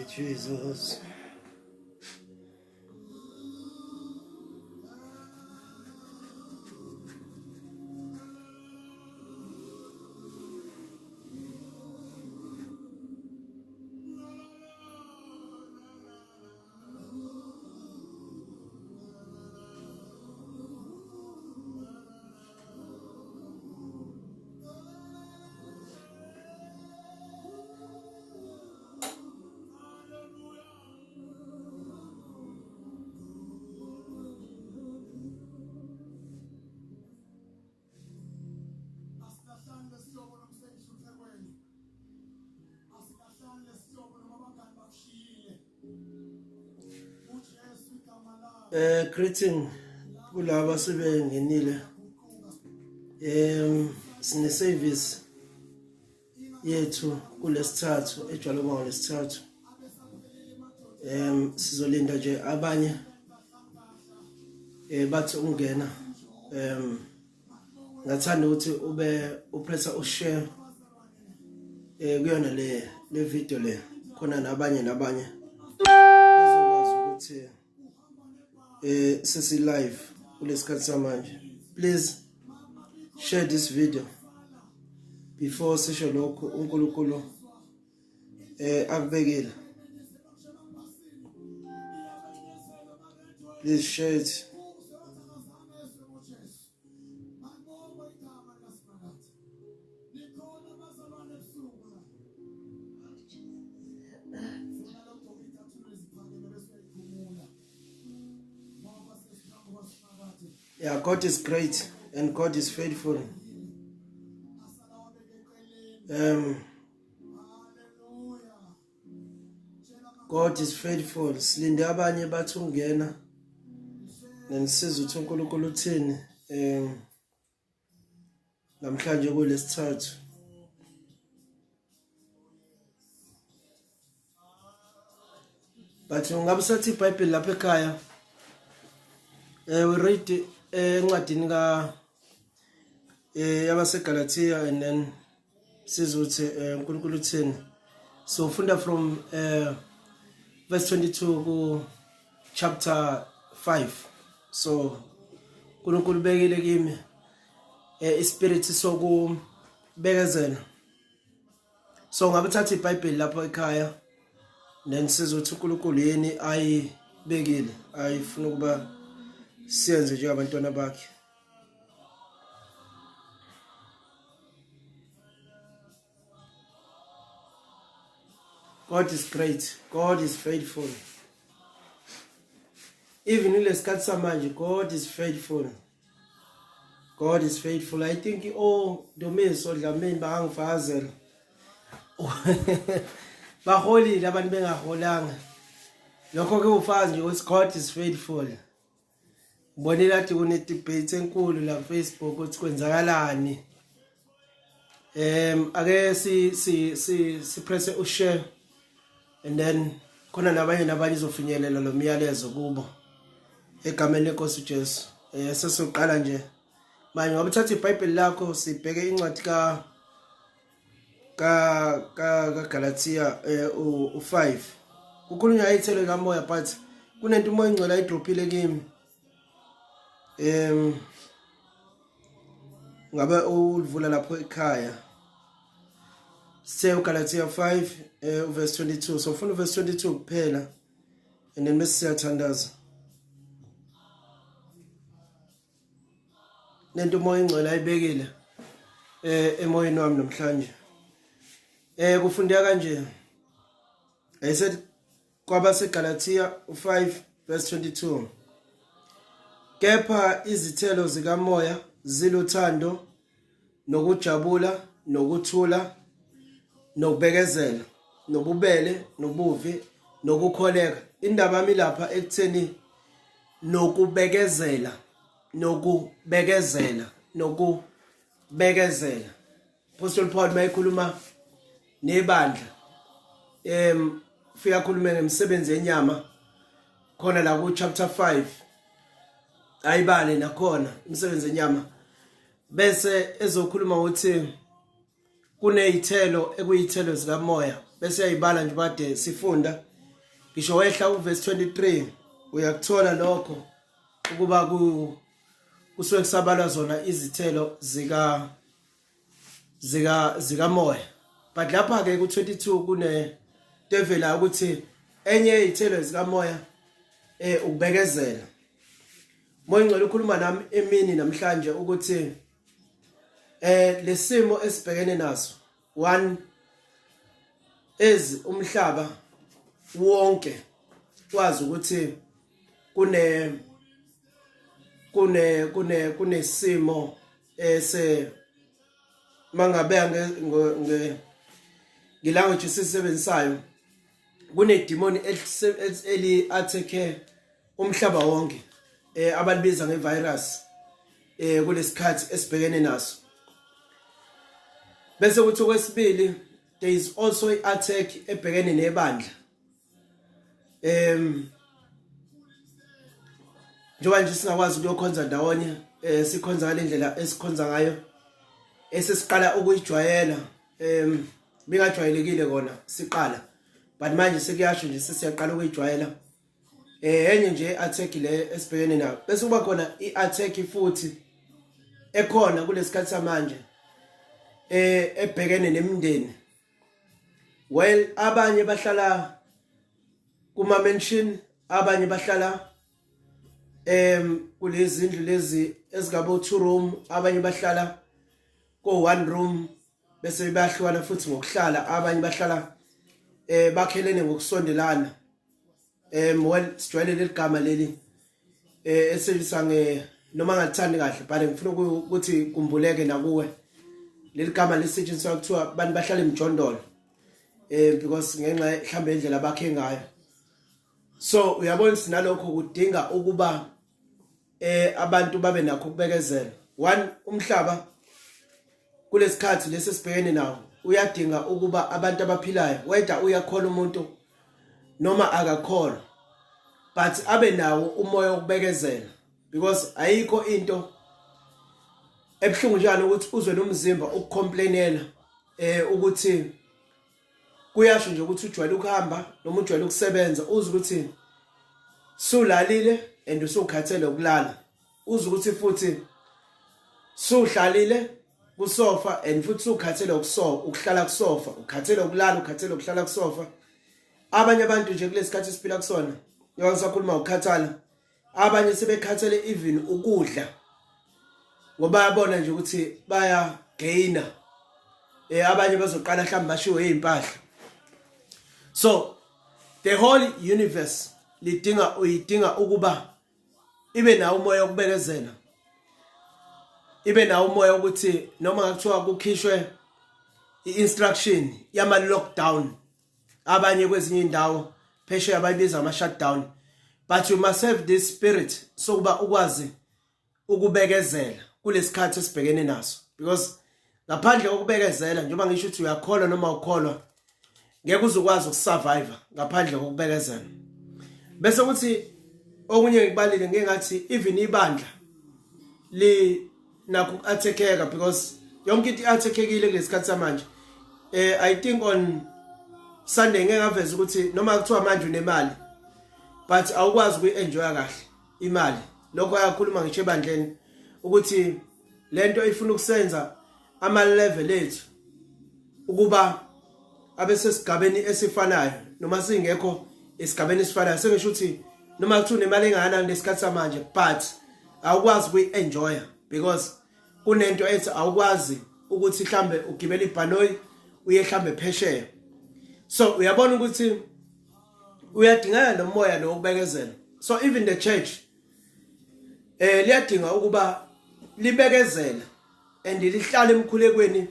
you, Jesus. Greeting kulaba sebengenile sine service yethu kulesithathu ejwayele ngolesithathu sizolinda nje abanye bathi ungena ngathanda ukuthi ube upressa ushare kuyona le video le khona nabanye bezokwazi ukuthi sesi live kulesikhathi samanje. Please share this video before sesho lokho uNkulunkulu akubekile. Please share it. Yeah, God is great and God is faithful. God is faithful. Silinde abanye bathi ungena nenisiza ukuthi uNkulunkulu uthini namhlanje kulesithathu. But ungabe sathi iBhayibheli lapha ekhaya we read encwadini ka yabaseGalatia and then sizothi uNkulunkulu uthini. So funda from verse 22 ku chapter 5. So uNkulunkulu bekile kimi ispirit sokubekezela. So ngabe thatha iBhayibheli lapha ekhaya then sizothi uNkulunkulu yini ayibekile ayifuna ukuba siyenze nje abantwana bakhe. God is great. God is faithful. Even in lesikhathi samanje God is faithful. God is faithful. I think Domiso Dlamini bangifazela. Baholile abantu bengaholanga. Lokho ke ufazi nje ukuthi God is faithful. Bonela athi kune debate enkulu la Facebook ukuthi kwenzakalani. Ake si press ushare and then khona nabanye izofinyelela lo myalezo kubo egameni lenkosi uJesu. Sesiqala nje manje ngoba uthatha iBhayibheli lakho sibheke incwadi ka Galatia u5 kukhulunywa ayithelo kamoya but kunento umoya ingcwele ayidrophile kimi ngabe uvula lapho ekhaya Galatia 5 verse 22. So ufuna verse 22 kuphela and then bese siyathandaza nento umoya ingcwele ayibekile emoyeni wami namhlanje. Kufundeka kanje. I said kwabase Galatia 5 verse 22. Kepha izithelo zikamoya ziluthando nokujabula nokuthula nokubekezela nobubele nobuvi nokukholeka. Indaba yami lapha ekutheni nokubekezela. Apostle Paul mayikhuluma nebandla ufika khuluma ngemisebenzi yenyama khona la ku chapter 5 ayibale nakhona imisebenzi yenyama bese ezokhuluma ukuthi kunezithelo ekuyithelo zikamoya bese ayibala nje bade sifunda ngisho wehla uverse 23 uyakuthola lokho ukuba kusuke kusabalwa zona izithelo zika moya. But lapha ke ku22 kune devela ukuthi enye izithelo zika moya ukubekezela. Moya ngicela ukukhuluma nami emini namhlanje ukuthi lesimo esibhekene naso one is umhlaba wonke wazi ukuthi kunesimo mangabe ngelanguage esisebenzisayo kune demon eli attack umhlaba wonke abalibiza ngevirus kulesikhathi esibhekene naso. Bese ukuthi okwesibili there is also an attack ebhekene nebandla. Njengoba nje singakwazi ukuyokhonza ndawonye sikhonza ngalendlela esikhonza ngayo esesiqala ukuyijwayela bingajwayelekile kona siqala but manje sekuyasho nje sesiyaqala ukuyijwayela enye nje attack le esibhekene nayo. Bese kuba khona iattack futhi ekhona kulesikhathi samanje ebhekene nemindeni. Well abanye bahlala kuma mansion, abanye bahlala kulezi indlu lezi ezigaba 2 room, abanye bahlala ko 1 room bese bayahlukana futhi ngokuhlala, abanye bahlala bakhelene ngokusondelana. Well sijwayele leligama leli esebenzisa noma ngathandi kahle but ngifuna ukuthi kumbuleke nakuwe leligama lisetshenziswa kuthiwa abantu bahlala emjondolo because ngenxa mhlambe indlela bakhe ngayo. So uyabona sinalokho kudinga ukuba abantu babe nakho ukubekezela. One, umhlaba kulesikhathi lesibhekene nawo uyadinga ukuba abantu abaphilayo whether uyakholwa umuntu noma akakholwa but abe nawo umoya wokubekezela, because ayikho into ebhlungu njalo ukuthi uzwe nomzimba ukucomplainela ukuthi kuyasho nje ukuthi ujwayele ukuhamba noma ujwayele ukusebenza uzwe ukuthi sulalile and usukhathele ukulala, uzwe ukuthi futhi suhlalile kusofa and futhi ukhathele ukuhlala kusofa, ukhathele ukulala, ukhathele ukuhlala kusofa. Abanye abantu nje kulesikhathi esiphila kusona ngoba ngisakhuluma ukukhathala, abanye sebekhathele even ukudla ngoba yabona nje ukuthi baya gainer, abanye bazoqala mhlawumbe bashiwe izimpahla. So the whole universe uyidinga ukuba ibe nawo umoya wokubekezela, ibe nawo umoya ukuthi noma ngakuthiwa kukhishwe i-instruction yama lockdown, abanye kwezinye indawo phesheya bayibiza ama shutdown, but you must have this spirit sokuba ukwazi ukubekezela kulesikhathi esibhekene naso, because ngaphandle kokubekezela njengoba ngisho ukuthi uyakholwa noma ukholwa ngeke uzokwazi ukusurvive ngaphandle kokubekezela. Bese ukuthi okunye ngibalile ngengathi even ibandla li nakho attackeka, because yonke into attackekile kulesikhathi samanje. I think on Sunday ngeke ngaveza ukuthi noma kuthiwa manje unemali but awukwazi ukuenjoy kahle imali. Lokho ayakhuluma ngisho ebandleni ukuthi lento ifuna ukusenza ama level ethu ukuba abesesigabeni esifanayo noma singekho esigabeni esifanayo. Sengisho ukuthi noma kuthiwa unemali engana lesikhathi samanje but awukwazi ukuenjoy because kunento ethi awukwazi ukuthi mhlambe ugibele ibhanoyi uye mhlambe phesheya. So uyabona ukuthi uyadingana nomoya lo ukubekezela. So even the church liyadinga ukuba libekezela and lihlale emkhulekweni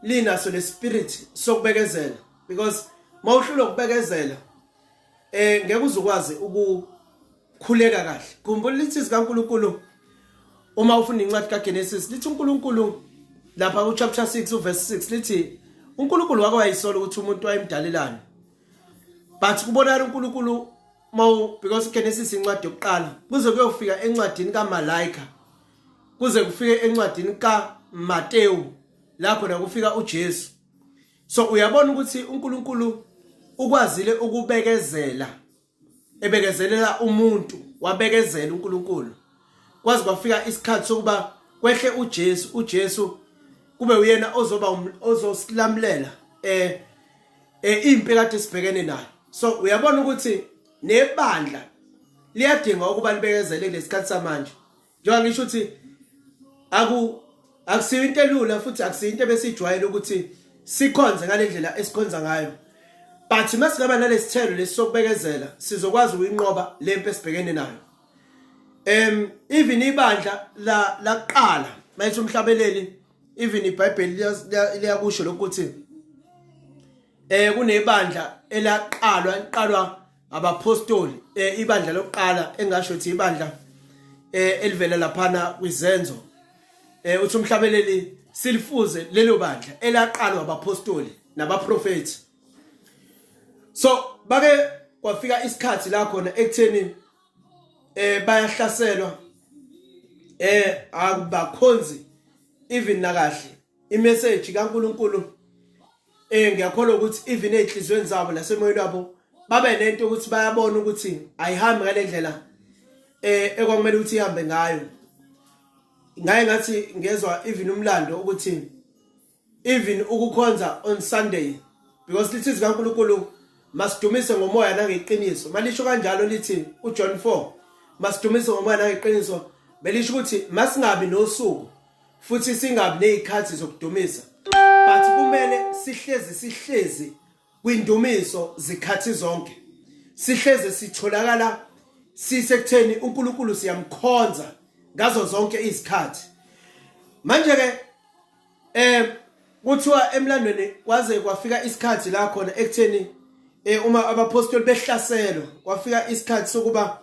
linaso le spirit sokubekezela, because mawuhlula ukubekezela ngeke uzokwazi ukukhuleka kahle. Khumbula lithi sikaNkulunkulu uma ufunda incwadi kaGenesis lithi uNkulunkulu lapha ku chapter 6 uverse 6 lithi uNkulunkulu wake wayisola ukuthi umuntu wayemdalelana, but kubonakala uNkulunkulu because Genesis incwadi yokuqala kuze kuyofika encwadini kaMalaika kuze kufike encwadini kaMateyu lapho na kufika uJesu. So uyabona ukuthi uNkulunkulu ukwazile ukubekezela ebekezelela umuntu wabekezela uNkulunkulu kwazi kwafika isikhathi sokuba kwehle uJesu kube uyena ozosilamulela impi kade sibhekene nayo. So uyabona ukuthi nebandla liyadinga ukuba libekezele lesikhathi samanje. Njengoba ngisho ukuthi akusiyo into elula futhi akusiyo into besijwayele ukuthi sikhonze ngalendlela esikhonza ngayo. But masingaba nalesithelo lesisokubekezela sizokwazi ukuyinqoba lempi esibhekene nayo. Even ibandla laqala mayithi umhlabeleli even iBhayibheli liyakusho lokuthi kunebandla elaqalwa abapostoli ibandla lokuqala engasho ukuthi ibandla elivela laphana kwizenzo uthi umhlabeleli silifuze lelo bandla elaqalwa abapostoli nabaprofeti. So bake kwafika isikhathi la khona ekutheni bayahlaselwa abakhonzi even nakahle imessage kaNkulunkulu ngiyakholwa ukuthi even ezinhlizweni zabo lasemoyeni wabo babe nento ukuthi bayabona ukuthi ayihambi ngalendlela ekwakumele ukuthi ihambe ngayo. Ngaye ngathi ngezwe even umlando ukuthi even ukukhonza on Sunday because lithi kaNkulunkulu masidumise ngomoya nangeqiniso. Malisho kanjalo lithi uJohn 4 masidumise ngomoya nangeqiniso belisho ukuthi masingabi nosuku futhi singabi nezikhathi zokudumisa but kumele sihlezi kwindumiso zikhathi zonke. Sihleze sitholakala sisekutheni uNkulunkulu siyamkhonza ngazo zonke izikhathi. Manje ke kuthiwa emlandweni kwaze kwafika isikhathi la khona ekutheni uma abapostoli behlaselwa kwafika isikhathi sokuba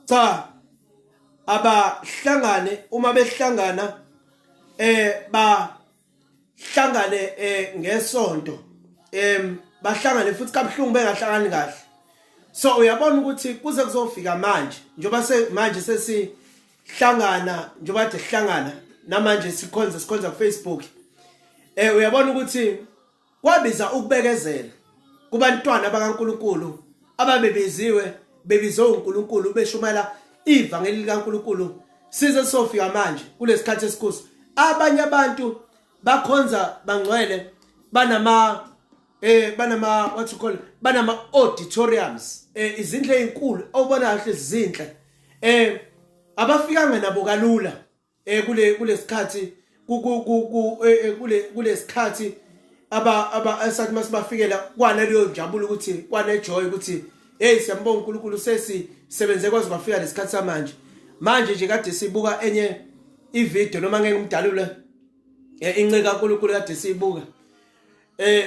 cha abahlangane uma behlangana bahlangane ngesonto bahlangane futhi kabuhlungu bengahlangani kahle. So uyabona ukuthi kuze kuzofika manje njoba manje sesihlangana njoba kade sihlangana namanje sikhonza ku Facebook uyabona ukuthi kwabiza ukubekezela kubantwana bakaNkulunkulu ababebiziwe bebizwe uNkulunkulu beshumela ivangeli likaNkulunkulu size sofika manje kulesikhathi esikuso. Abanye abantu bakhonza bangcwele banama what you call banama auditoriums izindle ezinkulu obona kahle izinhle abafikanga nabo kalula kulesikhathi kulesikhathi esathi masibafikela kwana leyo njabula ukuthi kwana joy ukuthi hey siyambonga uNkulunkulu sesisebenze kwaze bafika lesikhathi samanje. Manje nje kade sibuka enye ivideo noma ngeke ngimdalule inceke kaNkulunkulu kade sibuka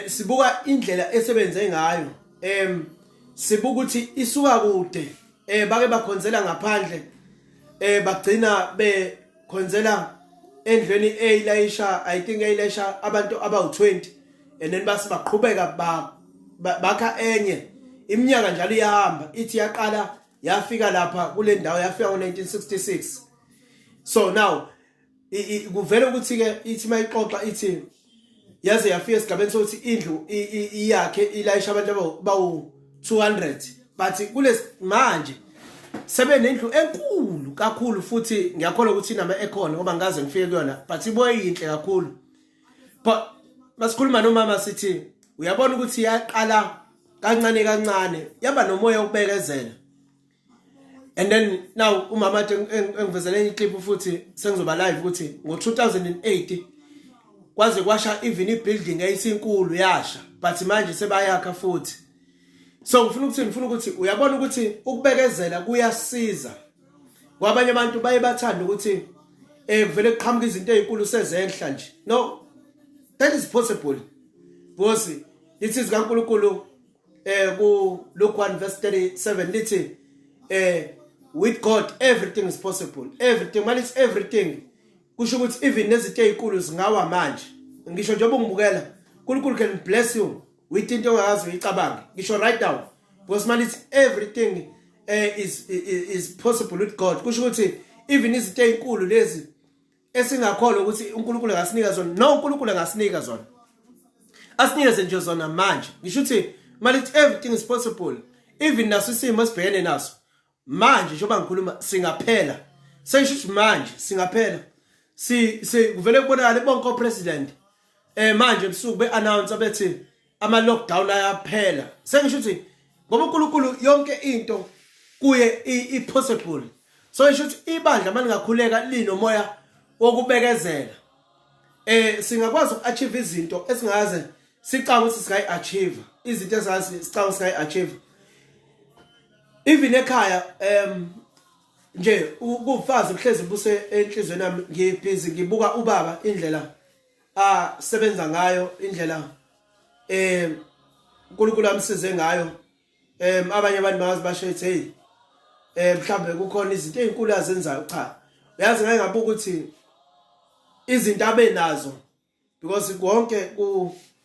sibuka indlela esebenze ngayo sibuka ukuthi isuka kude bake bakhonzela ngaphandle bagcina bekhonzela endlweni eyilayisha I think eyilayisha abantu abawu20 and then basibaqhubeka bakha enye iminyaka njalo iyahamba ithi yaqala yafika lapha kule ndawo yafika ngo1966. So now kuvela ukuthi ke ithi mayixoxa ithi yaze yafika esigabeni sokuthi indlu iyakhe ilayisha abantu bawu200 but kule manje sebe nendlu enkulu kakhulu futhi ngiyakholwa ukuthi inama ekhona ngoba ngaze ngifike kuyona but iboye inhle kakhulu. But masikhuluma nomama sithi uyabona ukuthi yaqala kancane yaba nomoya wokubekezela and then now umama athi engivezele inclip futhi sengizoba live ukuthi ngo2008 kwaze kwasha even ibuilding eyisinkulu yasha but manje sebayakha futhi. So ngifuna ukuthi uyabona ukuthi ukubekezela kuyasiza kwabanye abantu baye bathanda ukuthi kuvele kuqhamuka izinto ezinkulu sezenhla nje. No, that is possible because lithi zikaNkulunkulu ku Luke 1:37 lithi with God everything is possible. Everything malithi everything kusho ukuthi even nezinto ezinkulu zingawa manje. Ngisho njengoba ungibukela uNkulunkulu can bless you with into ongazi uyicabanga ngisho right now because malithi everything is possible with God. Kusho ukuthi even izinto ezinkulu lezi esingakholwa ukuthi uNkulunkulu angasinika zona, no uNkulunkulu angasinika zona, asinikeze nje zona manje. Ngisho ukuthi malithi everything is possible. Even naso isimo esibhekene naso manje njengoba ngikhuluma singaphela. Sesho manje singaphela. Kuvele kubonakala bonke opresident manje ebusuku beannounce bethi ama lockdown ayaphela. Sengisho ukuthi ngoba uNkulunkulu yonke into kuye ipossible. So isho ukuthi ibandla malingakhuleka linomoya wokubekezela. Singakwazi ukachieve izinto esingaze sicanga ukuthi singayi-achieve. Izinto esingaze sicanga singayi-achieve. Even ekhaya nje kufazi uhlezi buse enhlizweni yami ngibhizi ngibuka ubaba indlela sebenza ngayo indlela uNkulunkulu amsize ngayo abanye abantu bazi bashethe mhlambe kukhona izinto ezinkulu azenzayo cha uyazi ngeke ngabuka ukuthi izinto abenazo because konke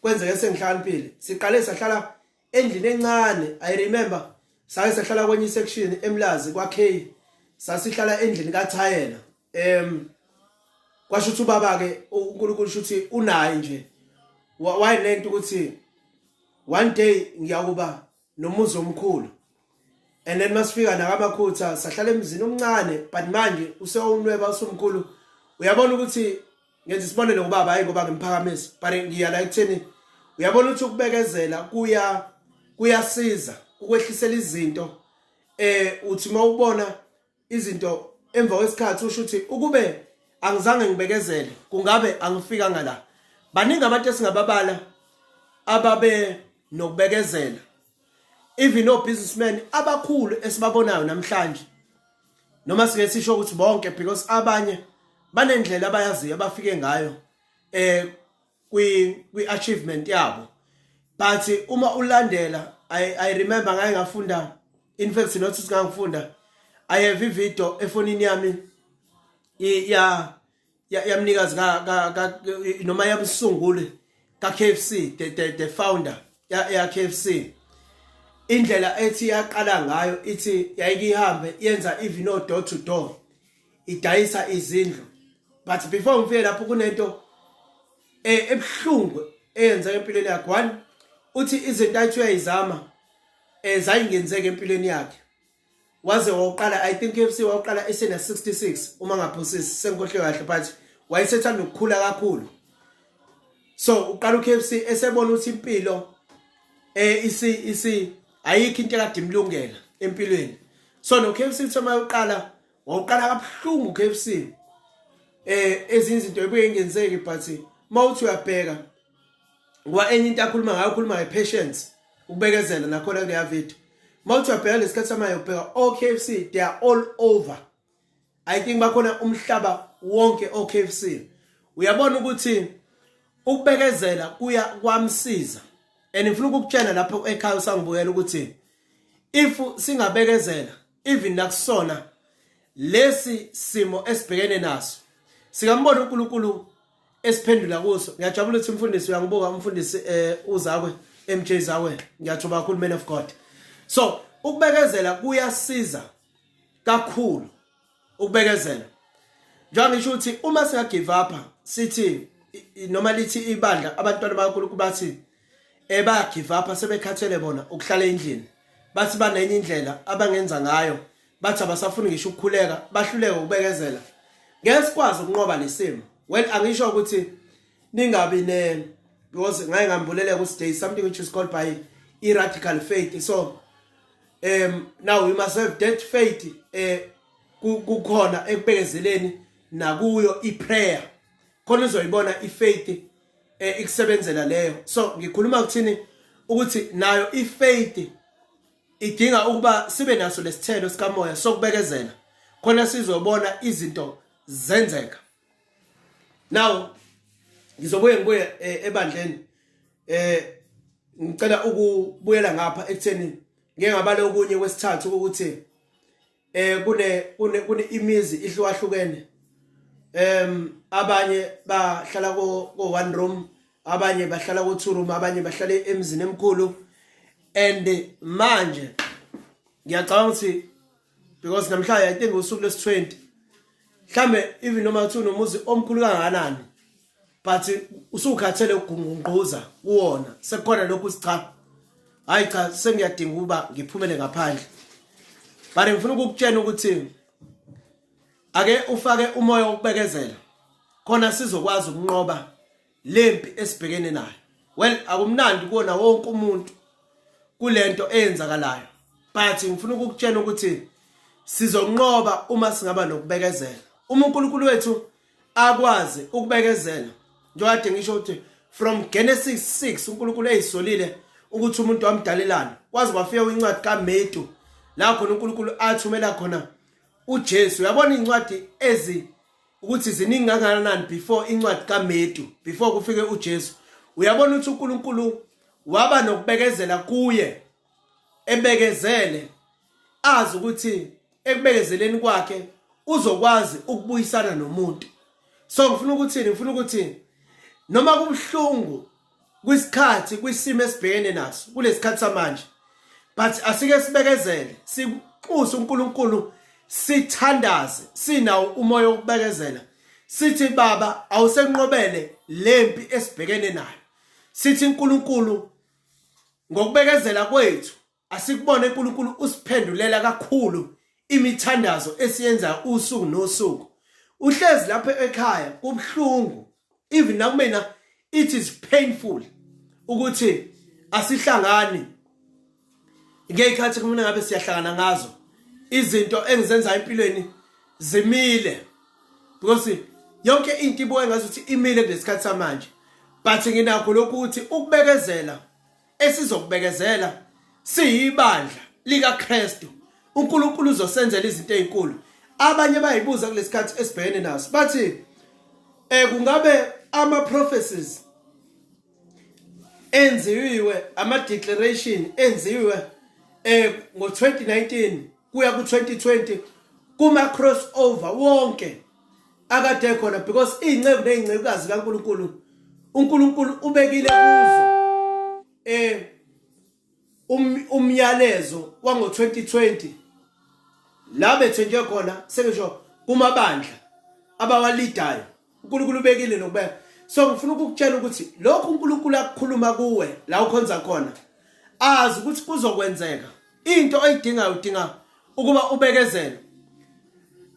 kwenzeke sengihlaniphile siqale sahlala endlini encane. I remember sake sahlala kwenye section eMlazi kwaK sasihlala endlini kaThayela. Kwasho ukuthi ubaba ke uNkulunkulu shuthi unayi nje wayilento ukuthi one day ngiyakuba nomuzi omkhulu and then masifika nakamakhutha sahlala emzini omncane but manje usewunweba usomkhulu. Uyabona ukuthi ngenza isibonelo ngobaba hayi ngoba ngimphakamise but ngiyala ekutheni uyabona ukuthi ukubekezela kuyasiza ukwehlisela izinto. Uthi mawubona izinto emva kwesikhathi usho ukuthi ukube angizange ngibekezele kungabe angifika ngala. Baningi abantu esingababala ababe nokubekezela. Even no businessmen abakhulu esibabonayo namhlanje noma singesisho ukuthi bonke because abanye banendlela abayaziyo abafike ngayo kwi achievement yabo. But uma ulandela I remember ngake ngafunda in fact notice ngangifunda I have video efonini yami yamnikazi noma yamsunguli ka KFC the founder ya KFC. Indlela ethi yaqala ngayo ithi yayikihambe yenza even no door to door idayisa izindlu. But before ngifike lapho kunento ebhlungu eyenza empilweni yakhe. One uthi izinto ayithiwa izama zayingenzeke empilweni yakhe. Waze waqala I think KFC waqala esena 66 uma ngaphosisi senkohle kahle but wayesethanda ukukhula kakhulu. So uqala uKFC esebona ukuthi impilo isi ayikho into ekade imlungela empilweni. So no KFC thoma uqala waqala kabuhlungu uKFC. Ezinye izinto ebuye ingenzeki but mawuthi uyabheka ngoba enye into akhuluma ngayo ukhuluma ngepatience ukubekezela nakhona kuleya video. Mawuthi uyabheka lesikhathi samaye ubheka KFC they are all over. I think bakhona umhlaba wonke KFC. Uyabona ukuthi ukubekezela kuya kwamsiza. And ngifuna ukukutshela lapho ekhaya usangibuyela ukuthi if singabekezela even nakusona lesi simo esibhekene naso sikambona uNkulunkulu esiphendula kuso. Ngiyajabula ukuthi umfundisi uyangibuka umfundisi uzakwe MJ Zawe. Ngiyathoba kakhulu man of God. So ukubekezela kuyasiza kakhulu ukubekezela. Njengoba ngisho ukuthi uma singa give up sithi noma lithi ibandla abantwana bakaNkulunkulu bathi baya give up sebekhathele bona ukuhlala endlini. Bathi banenye indlela abangenza ngayo. Bathi abasafuni ngisho ukukhuleka bahluleke ukubekezela. Ngeke sikwazi ukunqoba lesimo. Well angisho ukuthi ningabi because ngeke ngambuleleka ukuthi there is something which is called by radical faith. So now we must have that faith kukhona ekubekezeleni nakuyo iprayer. Khona uzoyibona ifaith ikusebenzela leyo. So ngikhuluma ukuthini ukuthi nayo ifaith idinga ukuba sibe naso lesithelo sikamoya sokubekezela khona sizobona izinto zenzeka. Now ngizobuye ebandleni ngicela ukubuyela ngapha ekutheni ngeke ngabale okunye kwesithathu ukuthi kune imizi ihlukahlukene. Abanye bahlala ko one room, abanye bahlala ko two room, abanye bahlala emzini emkhulu. And manje ngiyacabanga ukuthi because namhlanje I think usuku lesi20 mhlambe even noma uthi unomuzi omkhulu kangakanani but usukhathele ukugungquza kuwona sekukhona lokhu cha hayi cha sengiyadinga ukuba ngiphumele ngaphandle. But ngifuna ukukutshela ukuthi ake ufake umoya wokubekezela khona sizokwazi ukunqoba lempi esibhekene nayo. Well akumnandi kuona wonke umuntu kulento eyenzakalayo, but ngifuna ukukutshela ukuthi sizonqoba uma singaba nokubekezela. Uma uNkulunkulu wethu akwazi ukubekezela njengoba ngisho ukuthi from Genesis 6 uNkulunkulu eyisolile ukuthi umuntu wamdalelana kwazi kwafika incwadi kaMetu la khona uNkulunkulu athumela khona uJesu. Uyabona incwadi ezi ukuthi ziningi kangakanani before incwadi kaMetu, before kufike uJesu. Uyabona ukuthi uNkulunkulu waba nokubekezela kuye, ebekezele azi ukuthi ekubekezeleni kwakhe uzokwazi ukubuyisana nomuntu. So ngifuna ukuthi noma kubhlungu kwisikhathi kwisimo esibhekene naso kulesikhathi samanje, but asike sibekezele, siquse uNkulunkulu, sithandaze, sinawo umoya wokubekezela. Sithi Baba awusenqobele lempi esibhekene nayo. Sithi uNkulunkulu ngokubekezela kwethu asikubone uNkulunkulu usiphendulela kakhulu imithandazo esiyenza usuku nosuku. Uhlezi lapha ekhaya kubhlungu, even nakumina it is painful ukuthi asihlangani ngekhathi kumina ngabe siyahlangana ngazo izinto engizenza empilweni zimile, because yonke into ibuye ngazuthi imile kulesikhathi samanje. But nginakho lokhu ukuthi ukubekezela esizokubekezela siyibandla lika Kristu, uNkulunkulu uzosenzela izinto ezinkulu. Abanye bayibuza kulesikhathi esibhekene naso bathi kungabe ama prophecies enziwe, ama declaration enziwe ngo2019 kuya ku2020 kuma crossover wonke akade khona, because ingceku nezincekukazi kaNkulunkulu uNkulunkulu ubekile kuzo umyalezo wango2020 la bethenje khona sengisho kumabandla abawalidayo uNkulunkulu ubekile nokubeka. So ngifuna ukukutshela ukuthi lokho uNkulunkulu akukhuluma kuwe la ukhonza khona, azi ukuthi kuzokwenzeka into oyidingayo, udinga ukuba ubekezele.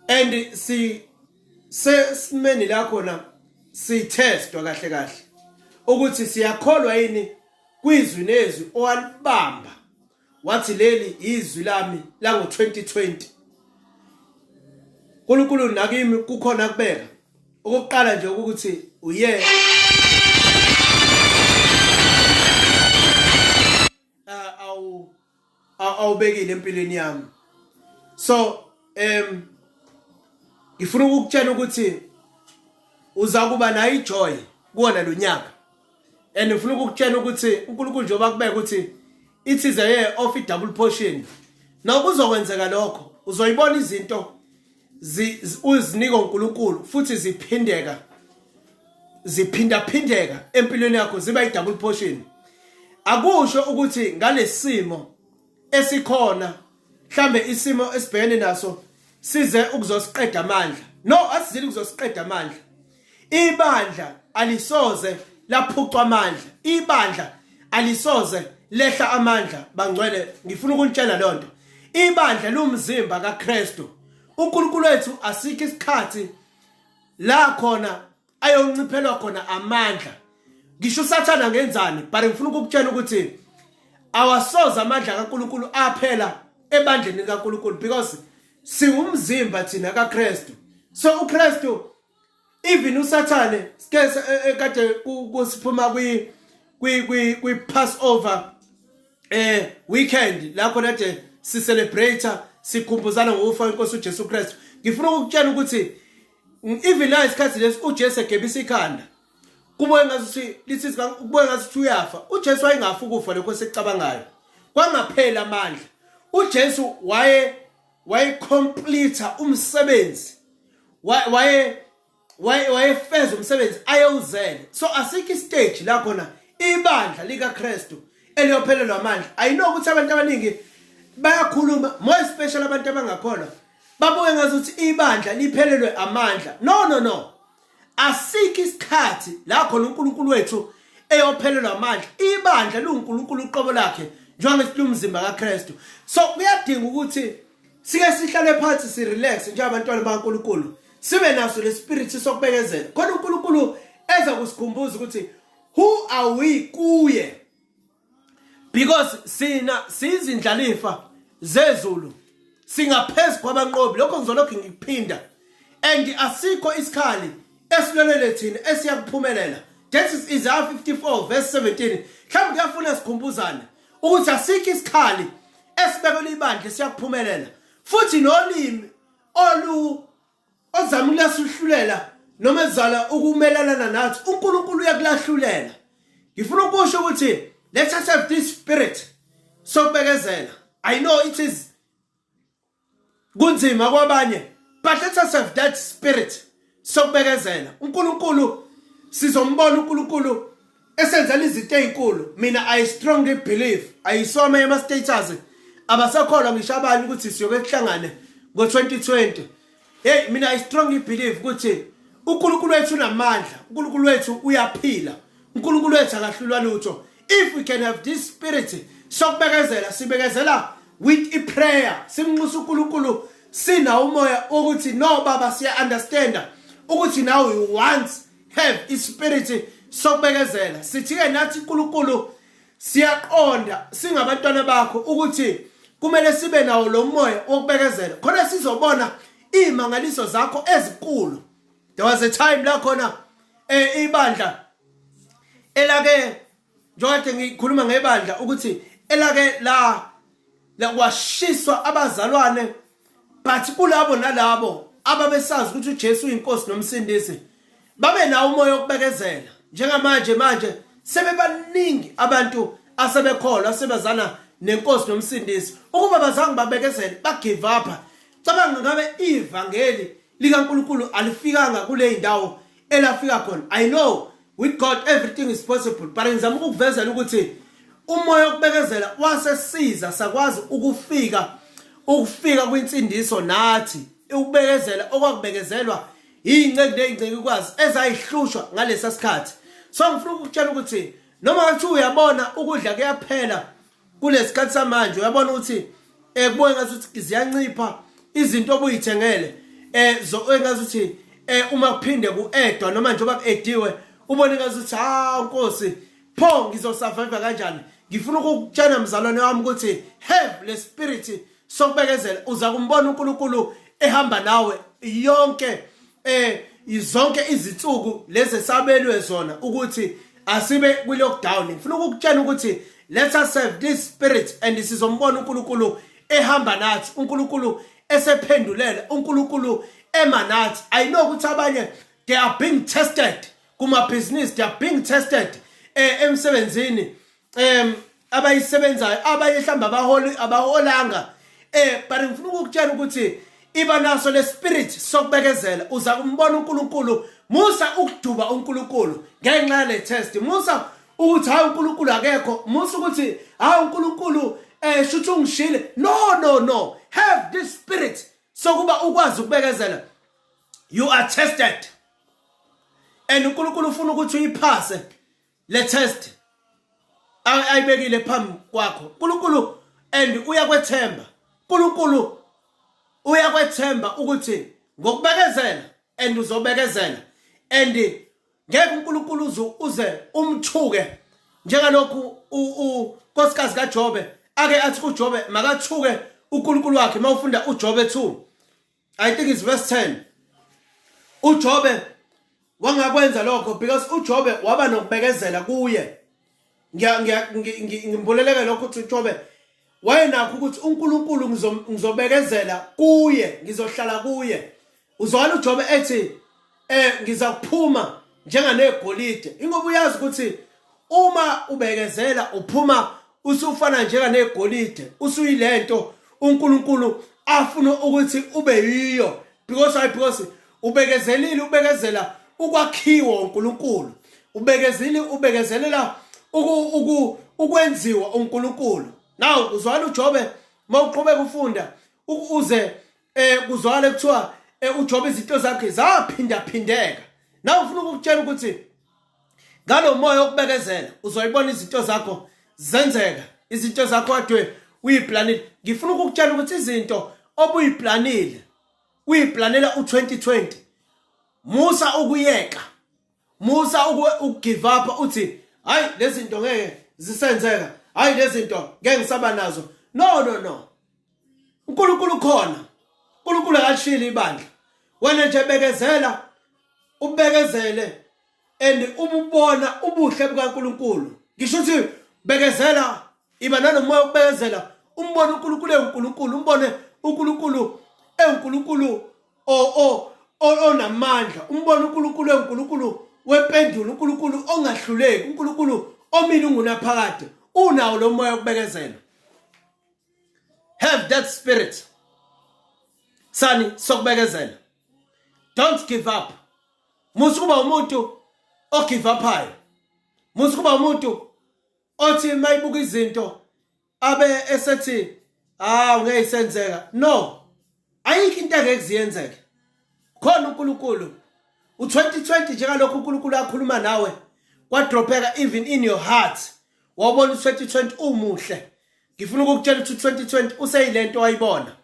And sesimeni la khona sitestwa kahle ukuthi siyakholwa yini kwizwi nezwi owalibamba wathi leli izwi lami la ngo2020. uNkulunkulu nakimi kukhona kubeka. Okokuqala nje ukuthi uye awubekile empilweni yami. So ngifuna ukukutshela ukuthi uza kuba nayo ijoy kuona lo nyaka, and ngifuna ukukutshela ukuthi uNkulunkulu njengoba kubeka ukuthi it is a year of a double portion. Now kuzokwenzeka lokho, uzoyibona izinto uzinika uNkulunkulu futhi ziphindaphindeka empilweni yakho ziba i double portion. Akusho ukuthi ngalesimo esikhona mhlambe isimo esibhekene naso size ukuzosiqeda amandla. No, asizili ukuzosiqeda amandla. Ibandla alisoze laphucwa amandla, ibandla alisoze lehla amandla. Bangcwele ngifuna ukunitshela lonto, ibandla lumzimba kaKristu. uNkulunkulu wethu asikho isikhathi la khona ayonciphelwa khona amandla. Ngisho uSathane ngenzani, but ngifuna ukukutshela ukuthi awasoza amandla kaNkulunkulu aphela ebandleni kaNkulunkulu, because siwumzimba thina kaKristu. So uKristu, even uSathane kade kusiphuma kwi Passover weekend la khona nje si celebrate sikhumbuzana ngokufa kweNkosi uJesu Kristu. Ngifuna ukukutshela ukuthi even la isikhathi lesi uJesu egebisa ikhanda kubuye ngathi lithi kubuye ngathi uyafa. uJesu wayengafa ukufa lokho sekucabangayo, kwangaphela amandla. uJesu waye complete umsebenzi, wayefeza umsebenzi ayewuzele. So asikho istage la khona ibandla lika Kristu eliyophelelwa amandla. I know ukuthi abantu abaningi bayakhuluma, more especially abantu abangakhona, babuye ngazuthi ibandla liphelelwe amandla. No, asikho isikhathi la khona uNkulunkulu wethu eyophelelwa amandla. Ibandla luNkulunkulu uqobo lakhe njengoba umzimba kaKristu. So kuyadinga ukuthi sike sihlale phansi si relax njengabantwana bakaNkulunkulu. Sibe naso le spirit sokubekezela. Khona uNkulunkulu eza kusikhumbuza ukuthi who are we kuye? Because sina sizindlalifa zezulu. Singaphezulu kwabanqobi. Lokho ngizolokhu ngikuphinda. And asikho isikhali esilolele thina esiyakuphumelela. That is Isaiah 54 verse 17. Mhlawumbe kuyafuna sikhumbuzane ukuthi asikho isikhali esibekwe ibandla siyakuphumelela. Futhi nolimi ozama ukulahlulela noma ezala ukumelana nathi uNkulunkulu uyakulahlulela. Ngifuna ukusho ukuthi let us have this spirit sokubekezela. I know it is kunzima kwabanye, but let us have that spirit sokubekezela. uNkulunkulu sizombona uNkulunkulu esenzela izinto ezinkulu. Mina I strongly believe ayisome ema status abasakholwa ngishabani ukuthi siyoke kuhlangane ngo2020. Hey, mina I strongly believe ukuthi uNkulunkulu wethu unamandla, uNkulunkulu wethu uyaphila, uNkulunkulu wethu akahlulwa lutho. If we can have this spirit sokubekezela, sibekezela with a prayer, simnxusa uNkulunkulu sina umoya ukuthi no baba siya understand ukuthi now we want have a spirit sokubekezela. Sithi ke nathi uNkulunkulu siyaqonda singabantwana bakho ukuthi kumele sibe nawo lo moya wokubekezela khona sizobona imangaliso zakho ezinkulu. There was a time la khona ibandla elake njengoba ngikhuluma ngebandla ukuthi elake la kwashiswa abazalwane, but kulabo nalabo ababesazi ukuthi uJesu uyinkosi nomsindisi babe nawo umoya wokubekezela. Njengamanje sebebaningi abantu asebekholwa asebezana nenkosi nomsindisi ukuba bazange babekezele ba give up. Cabanga ngabe ivangeli likaNkulunkulu alifikanga kule indawo elafika khona. I know with God everything is possible, but ngizama ukukuvezela ukuthi umoya wokubekezela wasesiza sakwazi ukufika kwinsindiso nathi. Ukubekezela okwakubekezelwa ingceke nezingceke kwazi ezayihlushwa ngalesa sikhathi. So ngifuna ukutshela ukuthi noma ngathi uyabona ukudla kuyaphela kulesikhathi samanje, uyabona ukuthi kubonga ukuthi ziyancipha izinto obuyithengele engazuthi uma kuphinde kuedwa noma njengoba kuediwe ubone ngazuthi Nkosi pho ngizosurvive kanjani. Ngifuna ukukutshela mzalwane wami ukuthi have le spirit sokubekezela. Uza kumbona uNkulunkulu ehamba nawe yonke izonke izinsuku lezi sabelwe zona ukuthi asibe kwi lockdown. Ngifuna ukukutshela ukuthi let us have this spirit and sizombona uNkulunkulu ehamba nathi, uNkulunkulu esephendulela, uNkulunkulu emanathi. I know ukuthi abanye they are being tested kuma business, they are being tested emsebenzini abayisebenzayo, abanye mhlamba abaholanga but ngifuna ukukutshela ukuthi iba naso le spirit sokubekezela. Uza kumbona uNkulunkulu musa ukuduba uNkulunkulu ngenxa yale test. Musa ukuthi hayi uNkulunkulu akekho, musa ukuthi hayi uNkulunkulu shuthi ungishile. No, have this spirit sokuba ukwazi ukubekezela. You are tested and uNkulunkulu ufuna ukuthi uyiphase le test ayibekile phambi kwakho. uNkulunkulu and uyakwethemba, uNkulunkulu uyakwethemba ukuthi ngokubekezela and uzobekezela and ngeke uNkulunkulu uze umthuke njengalokhu unkosikazi kaJobe ake athi kuJobe makathuke uNkulunkulu wakhe. Mawufunda uJobe 2 I think it's verse 10, uJobe wangakwenza lokho because uJobe waba nokubekezela kuye. Ngimbuleleke lokho ukuthi uJobe wayenakho ukuthi uNkulunkulu ngizobekezela kuye, ngizohlala kuye. Uzwala uJobe ethi ngizakuphuma njenganegolide. Ingoba uyazi ukuthi uma ubekezela uphuma usufana njenganegolide, usuyilento uNkulunkulu afuna ukuthi ube yiyo. Because ubekezela ukwakhiwa uNkulunkulu, ubekezelela ukwenziwa uNkulunkulu. Now uzwala uJobe mawuqhubeka ufunda uze kuzwala kuthiwa uJobe izinto zakhe zaphindaphindeka. Now ufuna ukukutshela ukuthi ngalo moya wokubekezela uzoyibona izinto zakho zenzeka izinto zakho kade uyiplanile. Ngifuna ukukutshela ukuthi izinto obuyiplanile uyiplanela u2020 musa ukuyeka, musa ukugive up uthi hayi lezi zinto ngeke zisenzeka, hayi lezi zinto ngeke ngisaba nazo. No, uNkulunkulu khona, uNkulunkulu akashili ibandla. Wena nje bekezela, ubekezele and ububona ubuhle bukaNkulunkulu. Ngisho ukuthi bekezela, iba nanomoya ukubekezela, umbone uNkulunkulu eNkulunkulu, umbone uNkulunkulu eNkulunkulu onamandla, umbone uNkulunkulu eNkulunkulu wempendulo, uNkulunkulu ongahluleki, uNkulunkulu omile ungunaphakade. Unawo lo moya ukubekezela. Have that spirit, sani, sokubekezela. Don't give up. Musukuba umuntu ogive upayo. Musukuba umuntu othi mayibuka izinto abe esethi ungeyisenzeka. No. Ayikho into engekuziyenzeke. Khona uNkulunkulu. U2020 njengalokho uNkulunkulu akhuluma nawe kwadropeka even in your heart. Wabona u2020 umuhle. Ngifuna ukukutshela ukuthi u2020 useyilento wayibona.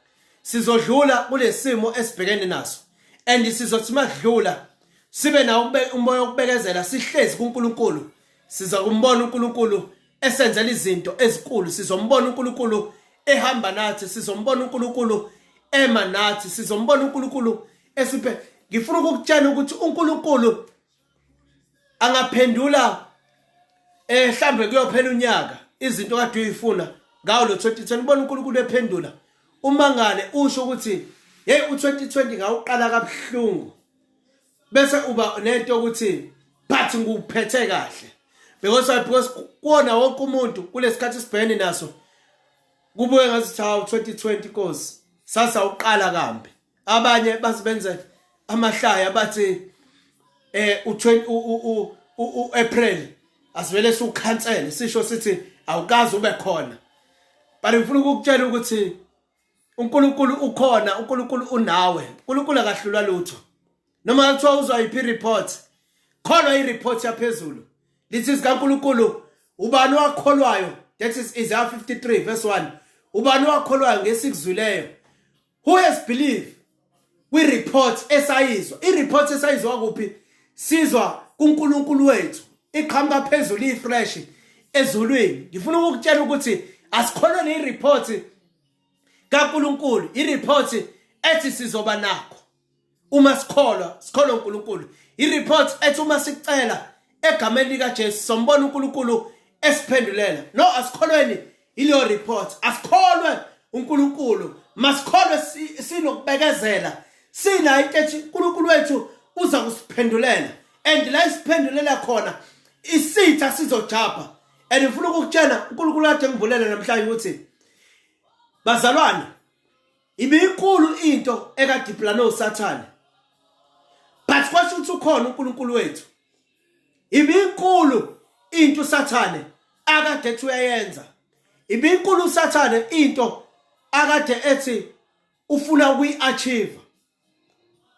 Sizodlula kulesimo esibhekene naso. And sizothi makudlula sibe nawo umoya wokubekezela, sihlezi kuNkulunkulu. Siza kumbona uNkulunkulu esenzela izinto ezinkulu. Sizombona uNkulunkulu ehamba nathi, sizombona uNkulunkulu ema nathi, sizombona uNkulunkulu esiphe. Ngifuna ukukutshela ukuthi uNkulunkulu angaphendula mhlambe kuyophela unyaka izinto kade uyifuna ngawo lo 2020. Ubona uNkulunkulu ephendula. Umangale usho ukuthi hey u2020 ngawuqala kabuhlungu, bese uba nento ukuthi but nguphethe kahle, because kuona wonke umuntu kulesikhathi sibhekene naso kubuye ngathi hawu 2020 Nkosi sasa uqala kambi. Abanye basibenze amahlaya bathi u-April asivele sukhansele, sisho sithi awukazi ube khona. But ngifuna ukukutshela ukuthi uNkulunkulu ukhona, uNkulunkulu unawe, uNkulunkulu akahlulwa lutho. Noma kuthiwa uzwayiphi report, khona ireport yaphezulu lithi sikaNkulunkulu ubani wakholwayo. That is Isaiah 53 verse 1. Ubani wakholwayo ngesikuzwileyo. Who has believed? We report esayizwa. I-report esayizwa kuphi? Sizwa kuNkulunkulu wethu. Iqhamuka phezulu ifresh ezulwini. Ngifuna ukukutshela ukuthi asikholwa ne-report kaNkulunkulu, i-report ethi sizoba nakho uma sikholwa uNkulunkulu. I-report ethi uma sicela egameni likaJesu sombona uNkulunkulu esiphendulela. No, asikholweni ilo report. Asikholwe uNkulunkulu, masikholwe sinokubekezela. Sina into ethi uNkulunkulu wethu uza kusiphendulela, and la isiphendulela khona isitha sizojapha. And ngifuna ukukutshela uNkulunkulu kade ngivulela namhlanje ukuthi bazalwane, ibinkulu into ekade iplane uSathane, but kwasho ukuthi ukhona uNkulunkulu wethu. Ibinkulu into uSathane akade ethi uyayenza. Ibinkulu uSathane into akade ethi ufuna ukuyi-achieve,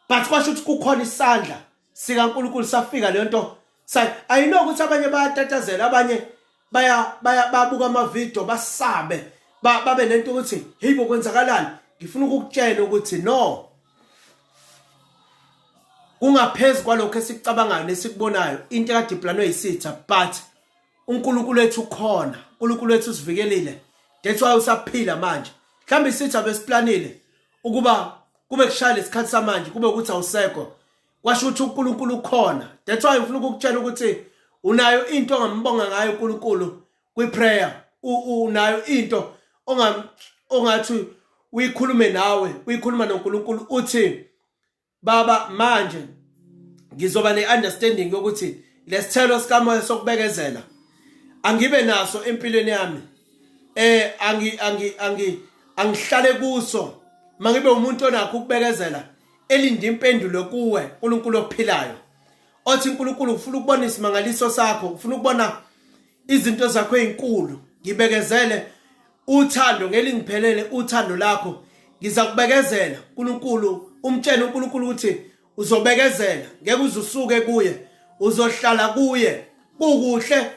but kwasho ukuthi kukhona isandla sikaNkulunkulu safika leyo nto. I know ukuthi abanye bayatatazela, abanye babuka amavidiyo basabe, babe nento ukuthi hey bokwenzakalani. Ngifuna ukukutshela ukuthi no, kungaphezulu kwalokho esikucabangayo nesikubonayo into ekade iplanwe yisitha, but uNkulunkulu wethu ukhona, uNkulunkulu wethu usivikelile. That's why usaphila manje. Mhlawumbe isitha besiplanile ukuba kube kushaya lesikhathi samanje kube ukuthi awusekho, kwasho ukuthi uNkulunkulu ukhona. That's why ngifuna ukukutshela ukuthi unayo into ongambonga ngayo uNkulunkulu kwi-prayer. Unayo into ongathi uyikhulume nawe, uyikhuluma noNkulunkulu uthi Baba manje ngizoba ne-understanding yokuthi lesithelo sikamoya sokubekezela angibe naso empilweni yami. Angihlale kuso. Mangibe umuntu onakho ukubekezela elinde impendulo kuwe uNkulunkulu ophilayo. Othi uNkulunkulu ufuna ukubona isimangaliso sakho, ufuna ukubona izinto zakho ezinkulu. Ngibekezele uthando ngelingiphelele uthando lakho. Ngizakubekezela uNkulunkulu, umtshela uNkulunkulu ukuthi uzobekezela, ngeke uzusuke kuye, uzohlala kuye. Kukuhle,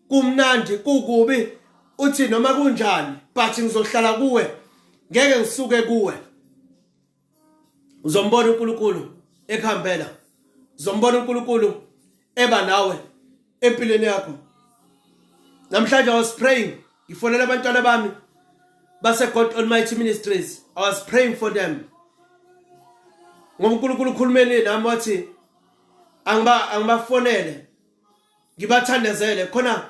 kumnandi, kukubi, uthi noma kunjani but ngizohlala kuwe ngeke ngisuke kuwe. Uzombona uNkulunkulu ekhambela, uzombona uNkulunkulu eba nawe empilweni yakho. Namhlanje I was praying, ngifonela abantwana bami base God Almighty Ministries. I was praying for them. Ngoba uNkulunkulu ukhulumeni nami wathi angibafonele ngibathandezele khona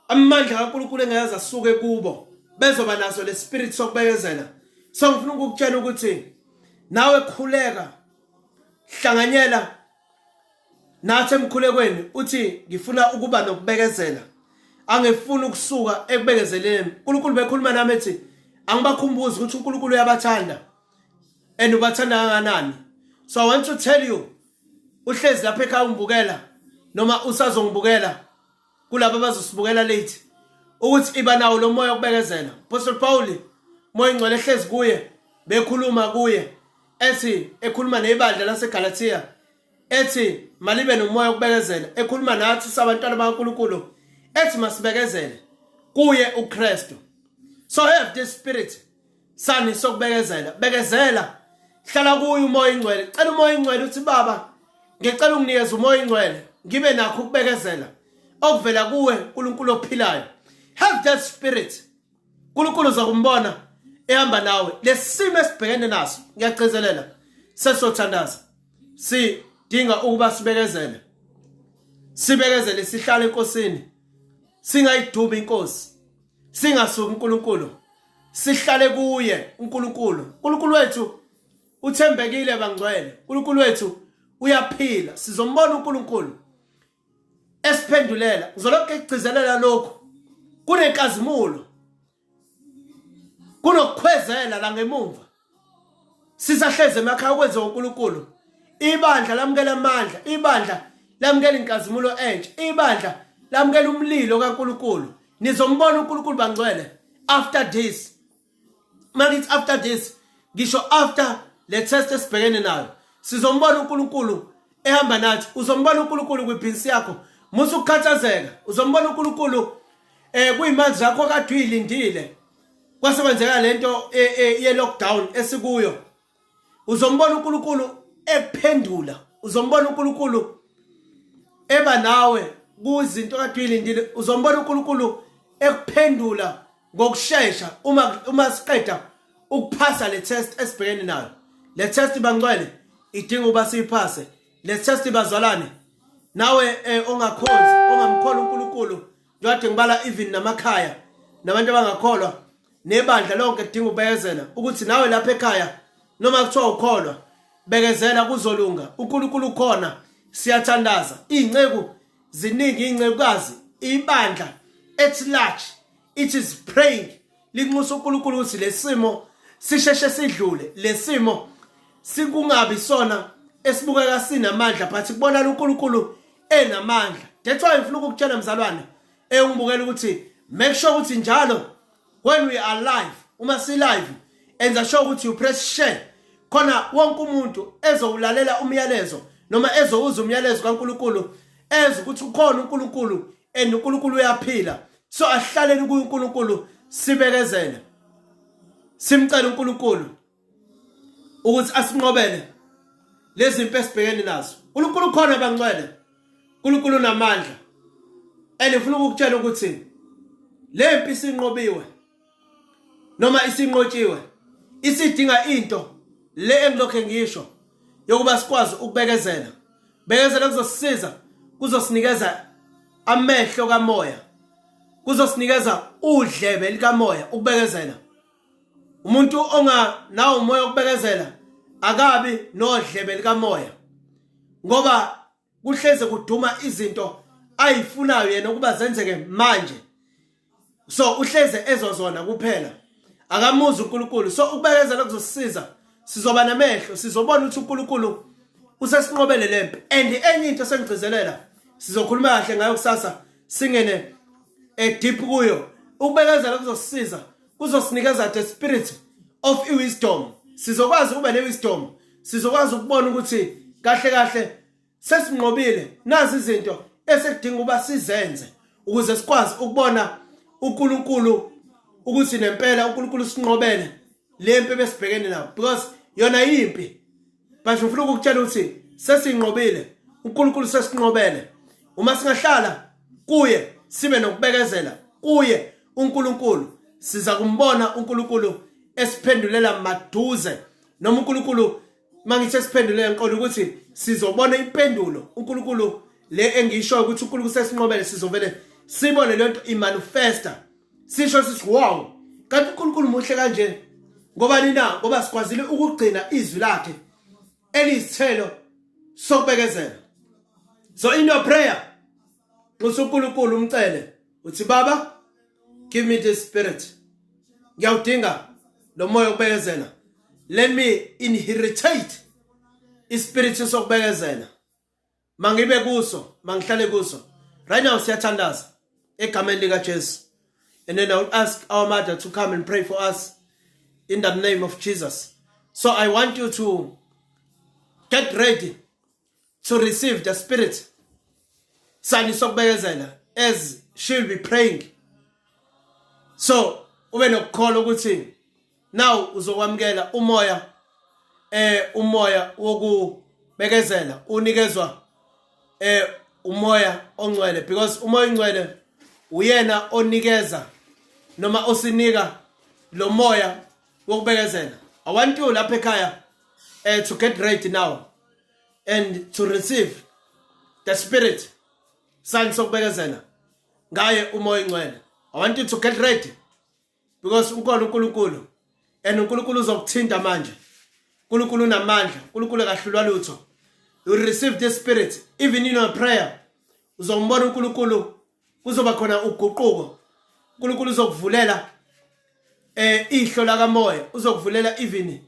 amandla kaNkulunkulu engeza asuke kubo bezoba naso le spirit sokubekezela. So ngifuna ukukutshela ukuthi nawe khuleka, hlanganyela nathi emkhulekweni uthi ngifuna ukuba nokubekezela. Angifuni ukusuka ekubekezeleni. uNkulunkulu bekhuluma nami ethi angibakhumbuze ukuthi uNkulunkulu uyabathanda and ubathanda kangakanani. So I want to tell you, uhlezi lapha ekhaya ungibukela noma usazongibukela kulabo abazosibukela late, ukuthi iba nawo lo moya wokubekezela. Apostle Paul moya ingcwele ehlezi kuye bekhuluma kuye ethi ekhuluma nebandla laseGalatia ethi malibe nomoya wokubekezela, ekhuluma nathi sabantwana bakaNkulunkulu ethi masibekezele kuye uKristu. So have this spirit sani sokubekezela, bekezela, hlala kuye umoya ingcwele. Cela umoya ingcwele uthi baba ngicela unginikeze umoya ingcwele ngibe nakho ukubekezela okuvela kuwe uNkulunkulu ophilayo. Have that spirit. uNkulunkulu uzokumbona ehamba nawe. Lesimo esibhekene naso ngiyagcizelela sesothandaza, sidinga ukuba sibekezele, sibekezele, sihlale enkosini, singayidubi inkosi, singasuki uNkulunkulu, sihlale kuye uNkulunkulu. uNkulunkulu wethu uthembekile bangcwele, uNkulunkulu wethu uyaphila. Sizombona uNkulunkulu esiphendulela. Ngizolokhu egcizelela lokho. Kunenkazimulo, kunokukhwezela la ngemumva. Sisahleze emakhaya ukwenza uNkulunkulu. Ibandla lamukela amandla, ibandla lamukela inkazimulo entsha, ibandla lamukela umlilo kaNkulunkulu. Nizombona uNkulunkulu bangcwele after this. Manje after this, ngisho after le test esibhekene nayo, sizombona uNkulunkulu ehamba nathi. Uzombona uNkulunkulu kwibhizinisi yakho musu ukukhathazeka. Uzombona uNkulunkulu kuyimali zakho kade uyilindile kwasekwenzeka lento ye lockdown esikuyo. Uzombona uNkulunkulu ekuphendula, uzombona uNkulunkulu eba nawe kuzinto kade uyilindile. Uzombona uNkulunkulu ekuphendula ngokusheshsha uma siqeda ukuphasa le test esibhekene nayo. Le test bangcwele idinga uba siyiphase. Le test bazalwane nawe ongakhonzi, ongamkholwa uNkulunkulu, njengoba ngibala even namakhaya nabantu abangakholwa nebandla lonke lidinga ubekezela ukuthi nawe lapha ekhaya noma kuthiwa ukholwa bekezela kuzolunga. uNkulunkulu ukhona, siyathandaza. Ingceku ziningi, ingcekukazi, ibandla at large, it is praying linxusa uNkulunkulu ukuthi lesimo sisheshe sidlule, lesimo sikungabi sona esibukeka sinamandla but kubona uNkulunkulu enamandla. That's why ngifuna ukukutshela mzalwane ungibukela ukuthi make sure ukuthi njalo when we are live, uma si live, enza sure ukuthi you press share khona wonke umuntu ezowulalela umyalezo noma ezowuza umyalezo kaNkulunkulu eza ukuthi ukhona uNkulunkulu and uNkulunkulu uyaphila. So ahlaleni kuNkulunkulu, sibekezele, simcela uNkulunkulu ukuthi asinqobele lezi impilo esibhekene nazo. uNkulunkulu khona bangcwele, uNkulunkulu unamandla. And ngifuna ukukutshela ukuthi le mpi sinqobiwe noma isinqotshiwe, isidinga into le engilokho ngisho yokuba sikwazi ukubekezela. Bekezela kuzosisiza, kuzosinikeza amehlo kamoya, kuzosinikeza udlebe likamoya ukubekezela. Umuntu nawo umoya ukubekezela akabi nodlebe likamoya, ngoba kuhleze kuduma izinto ayifunayo yena ukuba zenzeke manje. So uhleze ezozona kuphela, akamuzi uNkulunkulu. So ukubekezela kuzosisiza, sizoba namehlo, sizobona ukuthi uNkulunkulu usesinqobele lempi. And enye into sengigcizelela, sizokhuluma kahle ngayo kusasa, singene deep kuyo. Ukubekezela kuzosisiza, kuzosinikeza the spirit of wisdom. Sizokwazi ukuba ne-wisdom, sizokwazi ukubona ukuthi kahle kahle sesinqobile nazi izinto esekudinga uba sizenze ukuze sikwazi ukubona uNkulunkulu ukuthi nempela uNkulunkulu sinqobele lempi besibhekene nayo because yona yimpi. But ngifuna ukukutshela ukuthi sesinqobile, uNkulunkulu sesinqobele. Uma singahlala kuye sibe nokubekezela kuye uNkulunkulu, siza kumbona uNkulunkulu esiphendulela maduze. Noma uNkulunkulu mangithe siphendulele enkolo ukuthi sizobona impendulo uNkulunkulu le engisho ukuthi uNkulunkulu sesinqobele, sizovele sibone lento imanifesta. Sisho sithi wow, kanti uNkulunkulu muhle kanje. Ngoba nina ngoba sikwazile ukugcina izwi lakhe elisithelo sokubekezela. So in your prayer uNkulunkulu umcele uthi Baba, give me the spirit. Ngiyawudinga lo moya wokubekezela. Let me inheritate ispirit sokubekezela. Mangibe kuso, mangihlale kuso. Right now siyathandaza egameni lika Jesu. And then I will ask our mother to come and pray for us in the name of Jesus. So I want you to get ready to receive the spirit sani sokubekezela as she'll be praying. So ube nokukholwa ukuthi now uzokwamukela umoya umoya wokubekezela unikezwa umoya ongcwele, because umoya ongcwele uyena onikeza noma osinika lo moya wokubekezela. I want you lapha ekhaya to get ready now and to receive the spirit sani sokubekezela ngaye umoya ongcwele. I want you to get ready because ukhona uNkulunkulu and uNkulunkulu uzokuthinta manje. uNkulunkulu unamandla, uNkulunkulu akahlulwa lutho. You will receive this spirit even in your prayer. Uzombona uNkulunkulu, kuzoba khona uguquko. uNkulunkulu uzokuvulela ihlo la kamoya, uzokuvulela even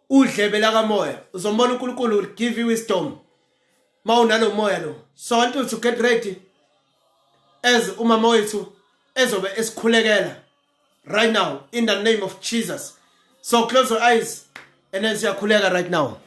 udlebe la kamoya. Uzombona uNkulunkulu will give you wisdom mawunalo moya lo. So I want you to get ready as umama wethu ezobe esikhulekela right now in the name of Jesus. So close your eyes and then siyakhuleka right now.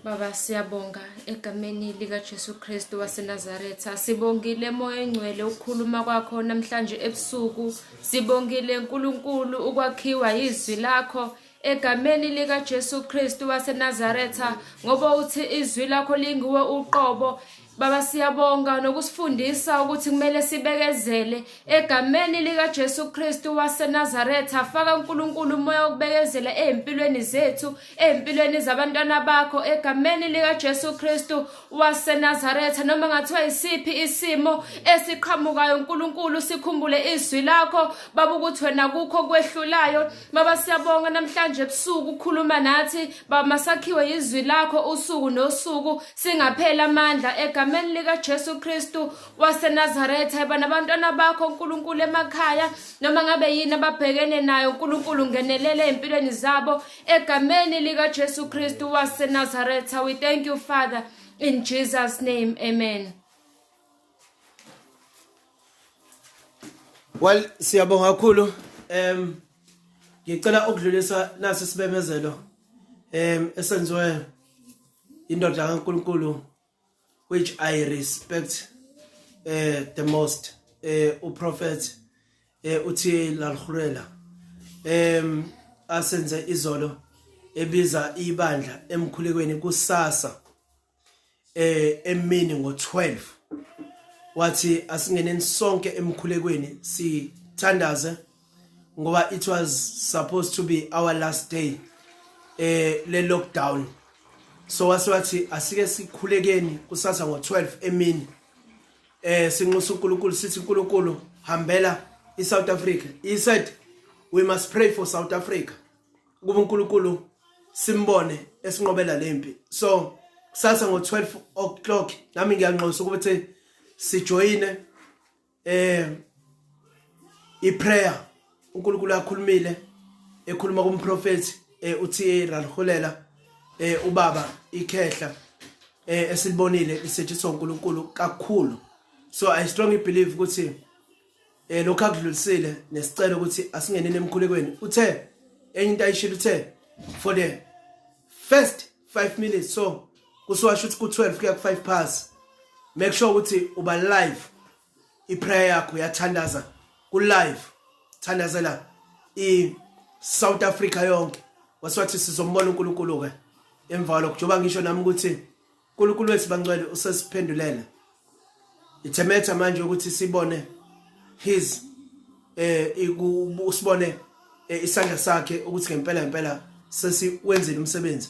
Baba siyabonga egameni lika Jesu Kristu waseNazaretha. Sibongile moya engcwele ukukhuluma kwakho namhlanje ebusuku. Sibongile uNkulunkulu ukwakhiwa izwi lakho egameni lika Jesu Kristu waseNazaretha, ngoba uthi izwi lakho linguwe uqobo. Baba siyabonga nokusifundisa ukuthi kumele sibekezele egameni lika Jesu Kristu waseNazaretha. Faka uNkulunkulu umoya wokubekezela empilweni zethu, empilweni zabantwana bakho egameni lika Jesu Kristu waseNazaretha. Noma ngathiwa isiphi isimo esiqhamukayo uNkulunkulu, sikhumbule izwi lakho Baba ukuthi wena kukho kwehlulayo. Baba siyabonga namhlanje ebusuku ukhuluma nathi Baba, masakhiwe izwi lakho usuku nosuku, singaphela amandla egameni lika Jesu Kristu waseNazaretha. Abantwana bakho uNkulunkulu emakhaya noma ngabe yini ababhekene nayo uNkulunkulu ngenelele empilweni zabo egameni lika Jesu Kristu waseNazaretha. We thank you Father in Jesus name, amen. Well, siyabonga kakhulu. Ngicela ukudlulisa nasi sibemezelo esenziwe indoda kaNkulunkulu which I respect the most, uProphet uthi Lalkhurela asenze izolo ebiza ibandla emkhulekweni kusasa emini ngo12, wathi asingeneni sonke emkhulekweni sithandaze ngoba it was supposed to be our last day le lockdown. So wathi asike sikhulekeni kusasa ngo12 emini sinxusa uNkulunkulu sithi uNkulunkulu hambela iSouth Africa. He said we must pray for South Africa kuba uNkulunkulu simbone esinqobela lempi. So kusasa ngo12 o'clock nami ngiyanxusa ukuthi sijoyine iprayer. uNkulunkulu akhulumile ekhuluma kumprofeti uthi Lalkhulela ubaba ikhehla esilibonile lisetshenziswa uNkulunkulu kakhulu. So I strongly believe ukuthi lokho akudlulisile nesicelo ukuthi asingenene emkhulekweni. Uthe enye into ayishilo uthe for the first 5 minutes, so kuswasho ukuthi ku12 kuya ku5 past, make sure ukuthi uba live iprayer yakho yathandaza ku live thandazela South Africa yonke waswathi sizombona uNkulunkulu ke emva lokho ngisho nami ukuthi uNkulunkulu wethu bangcwele usesiphendulele ithemeta manje ukuthi sibone his usibone isandla sakhe ukuthi ngempela sesiwenzile umsebenzi.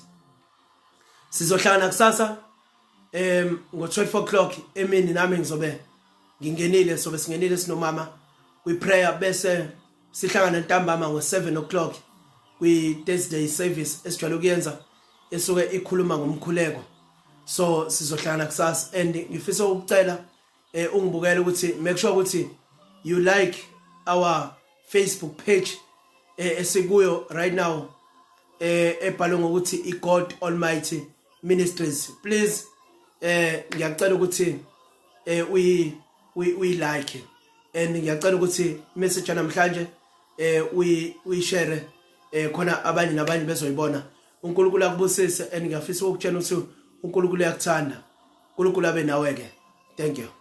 Sizohlangana kusasa ngo-12 o'clock emini nami ngizobe ngingenile sobe singenile sinomama kwi-prayer bese sihlangana ntambama ngo-7 o'clock kwi-Thursday service esijwayele ukuyenza esuke ikhuluma ngomkhuleko. So sizohlangana kusasa and ngifisa ukucela ungibukele ukuthi make sure ukuthi you like our Facebook page esikuyo right now ebhalwe ngokuthi iGod Almighty Ministries. Please ngiyacela ukuthi we like and ngiyacela ukuthi message namhlanje we share khona abanye nabanye bezoyibona. uNkulunkulu akubusise and ngiyafisa ukutshela ukuthi uNkulunkulu uyakuthanda. uNkulunkulu abe nawe ke. Thank you.